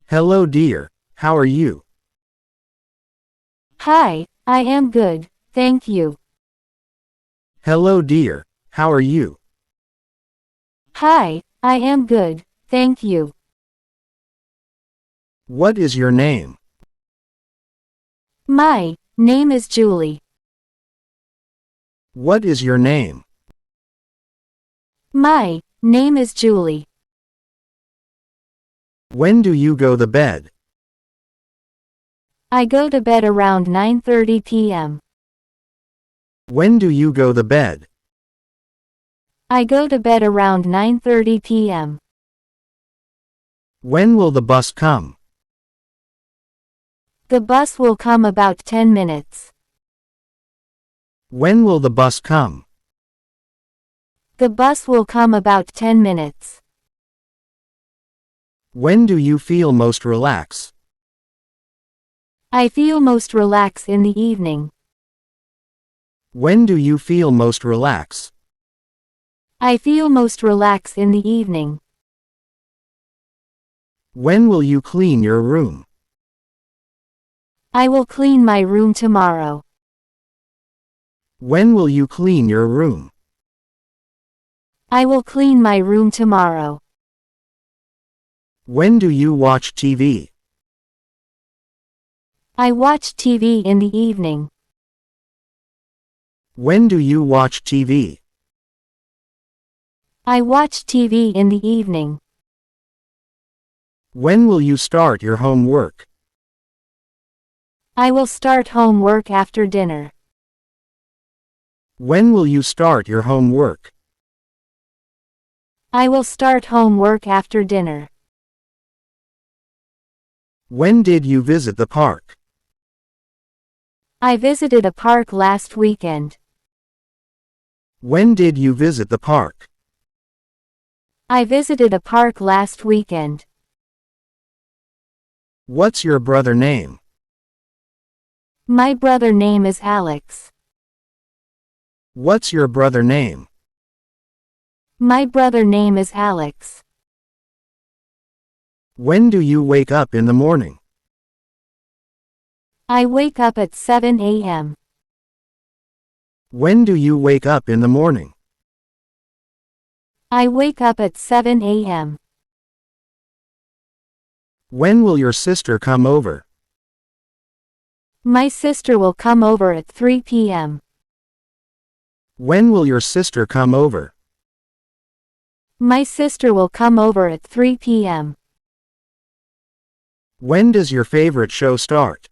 Hello dear, how are you? Hi, I am good, thank you. Hello dear, how are you? Hi, I am good, thank you. What is your name? My name is Julie. What is your name? My name is Julie. When do you go to bed? I go to bed around 9:30 p.m. When do you go to bed? I go to bed around 9:30 p.m. When will the bus come? The bus will come about 10 minutes. When will the bus come? The bus will come about 10 minutes. When do you feel most relaxed? I feel most relaxed in the evening. When do you feel most relaxed? I feel most relaxed in the evening. When will you clean your room? I will clean my room tomorrow. When will you clean your room? I will clean my room tomorrow. When do you watch TV? I watch TV in the evening. When do you watch TV? I watch TV in the evening. When will you start your homework? I will start homework after dinner. When will you start your homework? I will start homework after dinner. When did you visit the park? I visited a park last weekend. When did you visit the park? I visited a park last weekend. What's your brother name? My brother name is Alex. What's your brother name? My brother name is Alex. When do you wake up in the morning? I wake up at 7 a.m. When do you wake up in the morning? I wake up at 7 a.m. When will your sister come over? My sister will come over at 3 p.m. When will your sister come over? My sister will come over at 3 p.m. When does your favorite show start?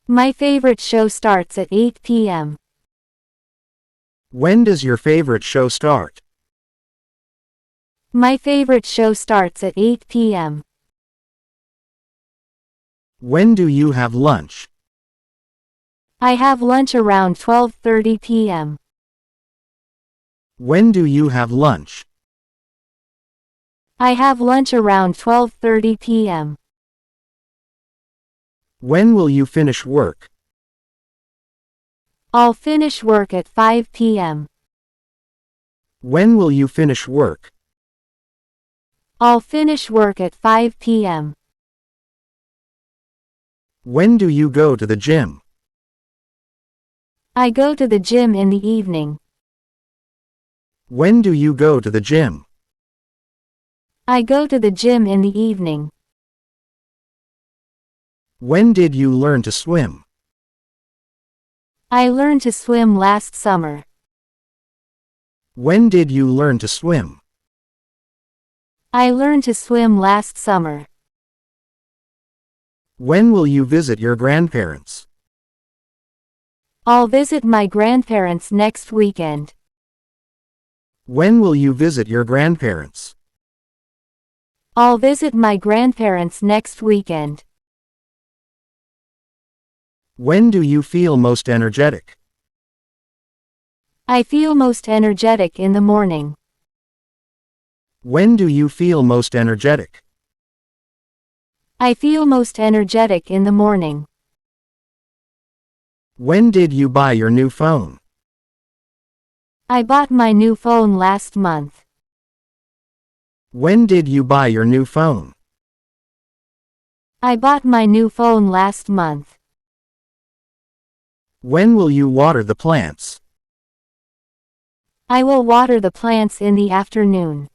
My favorite show starts at 8 p.m. When does your favorite show start? My favorite show starts at 8 p.m. When do you have lunch? I have lunch around 12:30 p.m. When do you have lunch? I have lunch around 12:30 p.m. When will you finish work? I'll finish work at 5 p.m. When will you finish work? I'll finish work at 5 p.m. When do you go to the gym? I go to the gym in the evening. When do you go to the gym? I go to the gym in the evening. When did you learn to swim? I learned to swim last summer. When did you learn to swim? I learned to swim last summer. When will you visit your grandparents? I'll visit my grandparents next weekend. When will you visit your grandparents? I'll visit my grandparents next weekend. When do you feel most energetic? I feel most energetic in the morning. When do you feel most energetic? I feel most energetic in the morning. When did you buy your new phone? I bought my new phone last month. When did you buy your new phone? I bought my new phone last month. When will you water the plants? I will water the plants in the afternoon.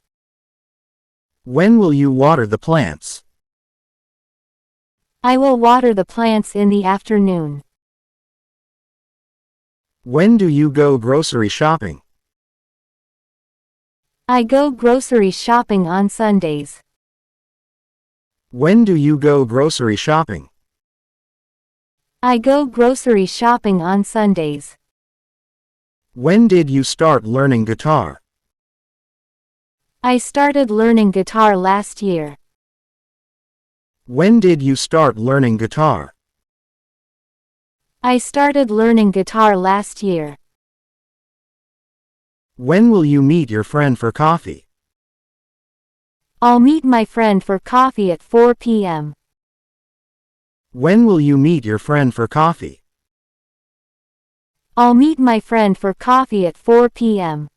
When will you water the plants? I will water the plants in the afternoon. When do you go grocery shopping? I go grocery shopping on Sundays. When do you go grocery shopping? I go grocery shopping on Sundays. When did you start learning guitar? I started learning guitar last year. When did you start learning guitar? I started learning guitar last year. When will you meet your friend for coffee? I'll meet my friend for coffee at 4 p.m. When will you meet your friend for coffee? I'll meet my friend for coffee at 4 p.m.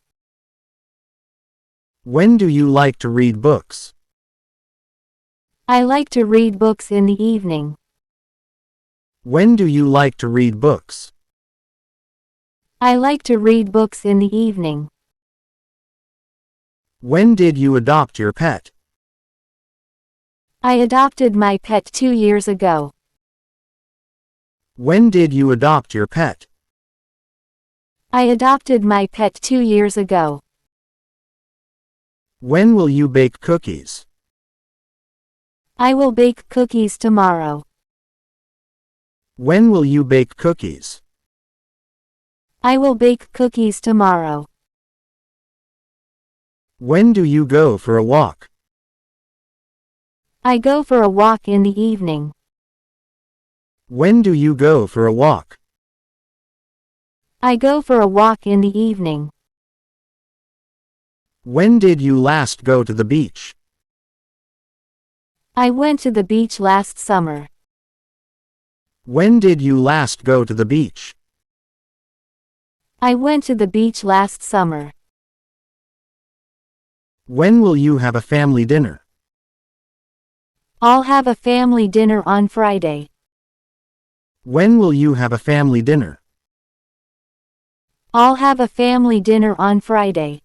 When do you like to read books? I like to read books in the evening. When do you like to read books? I like to read books in the evening. When did you adopt your pet? I adopted my pet 2 years ago. When did you adopt your pet? I adopted my pet 2 years ago. When will you bake cookies? I will bake cookies tomorrow. When will you bake cookies? I will bake cookies tomorrow. When do you go for a walk? I go for a walk in the evening. When do you go for a walk? I go for a walk in the evening. When did you last go to the beach? I went to the beach last summer. When did you last go to the beach? I went to the beach last summer. When will you have a family dinner? I'll have a family dinner on Friday. When will you have a family dinner? I'll have a family dinner on Friday.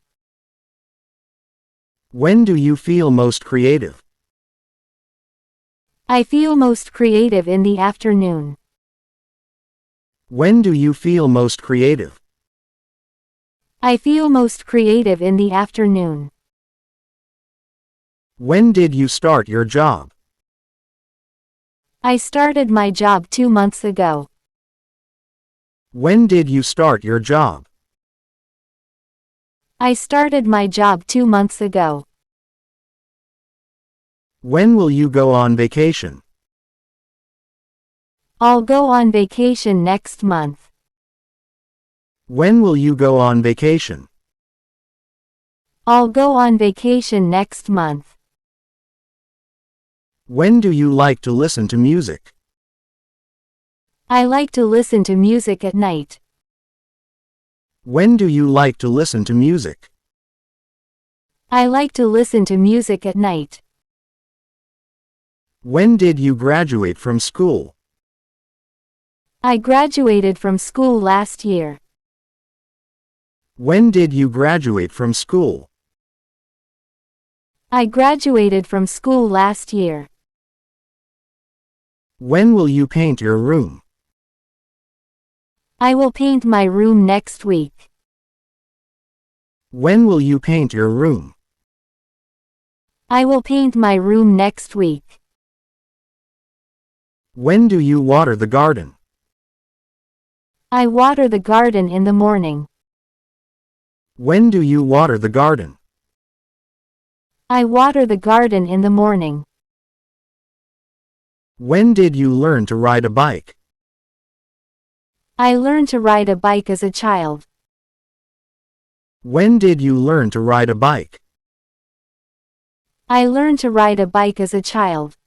When do you feel most creative? I feel most creative in the afternoon. When do you feel most creative? I feel most creative in the afternoon. When did you start your job? I started my job 2 months ago. When did you start your job? I started my job 2 months ago. When will you go on vacation? I'll go on vacation next month. When will you go on vacation? I'll go on vacation next month. When do you like to listen to music? I like to listen to music at night. When do you like to listen to music? I like to listen to music at night. When did you graduate from school? I graduated from school last year. When did you graduate from school? I graduated from school last year. When will you paint your room? I will paint my room next week. When will you paint your room? I will paint my room next week. When do you water the garden? I water the garden in the morning. When do you water the garden? I water the garden in the morning. When did you learn to ride a bike? I learned to ride a bike as a child. When did you learn to ride a bike? I learned to ride a bike as a child.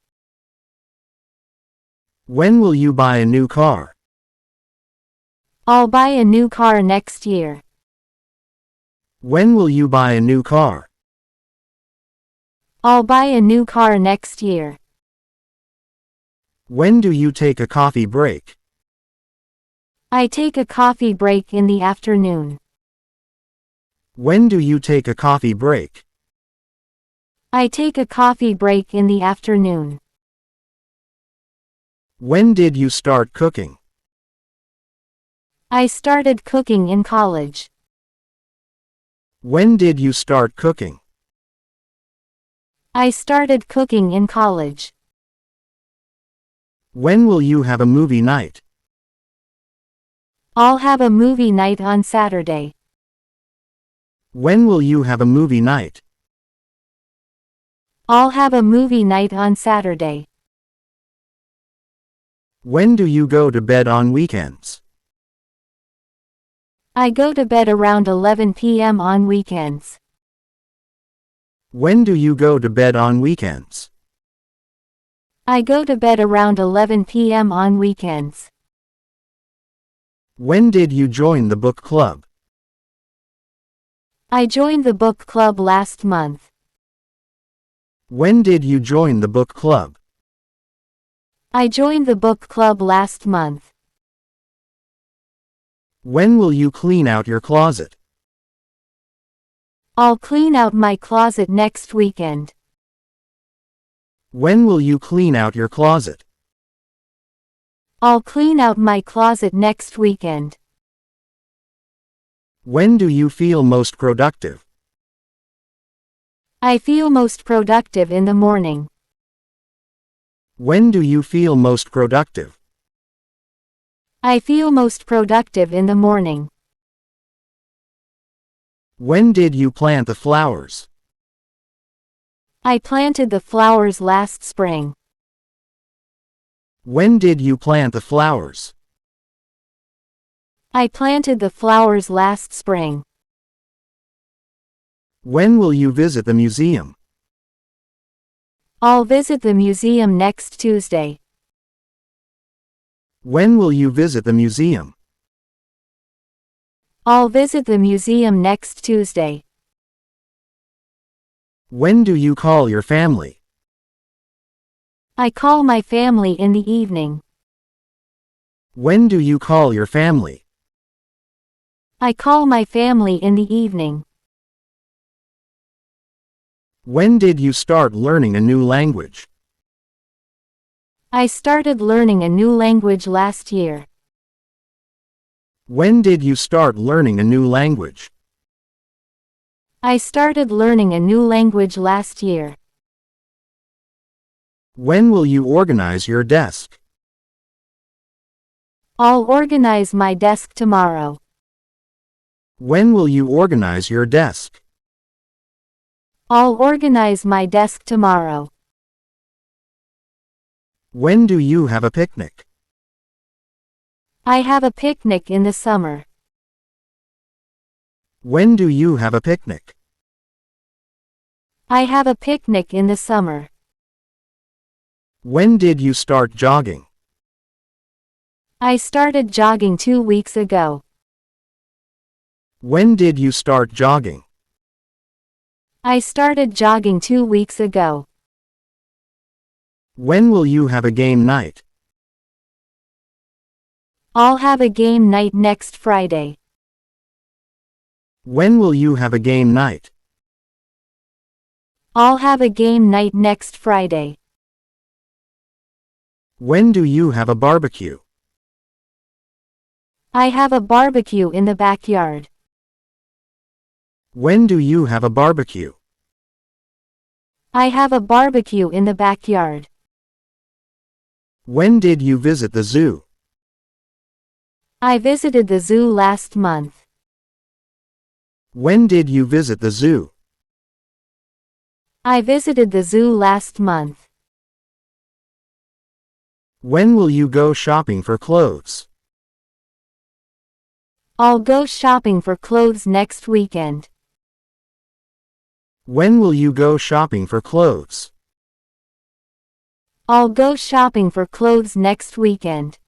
When will you buy a new car? I'll buy a new car next year. When will you buy a new car? I'll buy a new car next year. When do you take a coffee break? I take a coffee break in the afternoon. When do you take a coffee break? I take a coffee break in the afternoon. When did you start cooking? I started cooking in college. When did you start cooking? I started cooking in college. When will you have a movie night? I'll have a movie night on Saturday. When will you have a movie night? I'll have a movie night on Saturday. When do you go to bed on weekends? I go to bed around 11 p.m. on weekends. When do you go to bed on weekends? I go to bed around 11 p.m. on weekends. When did you join the book club? I joined the book club last month. When did you join the book club? I joined the book club last month. When will you clean out your closet? I'll clean out my closet next weekend. When will you clean out your closet? I'll clean out my closet next weekend. When do you feel most productive? I feel most productive in the morning. When do you feel most productive? I feel most productive in the morning. When did you plant the flowers? I planted the flowers last spring. When did you plant the flowers? I planted the flowers last spring. When will you visit the museum? I'll visit the museum next Tuesday. When will you visit the museum? I'll visit the museum next Tuesday. When do you call your family? I call my family in the evening. When do you call your family? I call my family in the evening. When did you start learning a new language? I started learning a new language last year. When did you start learning a new language? I started learning a new language last year. When will you organize your desk? I'll organize my desk tomorrow. When will you organize your desk? I'll organize my desk tomorrow. When do you have a picnic? I have a picnic in the summer. When do you have a picnic? I have a picnic in the summer. When did you start jogging? I started jogging 2 weeks ago. When did you start jogging? I started jogging 2 weeks ago. When will you have a game night? I'll have a game night next Friday. When will you have a game night? I'll have a game night next Friday. When do you have a barbecue? I have a barbecue in the backyard. When do you have a barbecue? I have a barbecue in the backyard. When did you visit the zoo? I visited the zoo last month. When did you visit the zoo? I visited the zoo last month. When will you go shopping for clothes? I'll go shopping for clothes next weekend. When will you go shopping for clothes? I'll go shopping for clothes next weekend.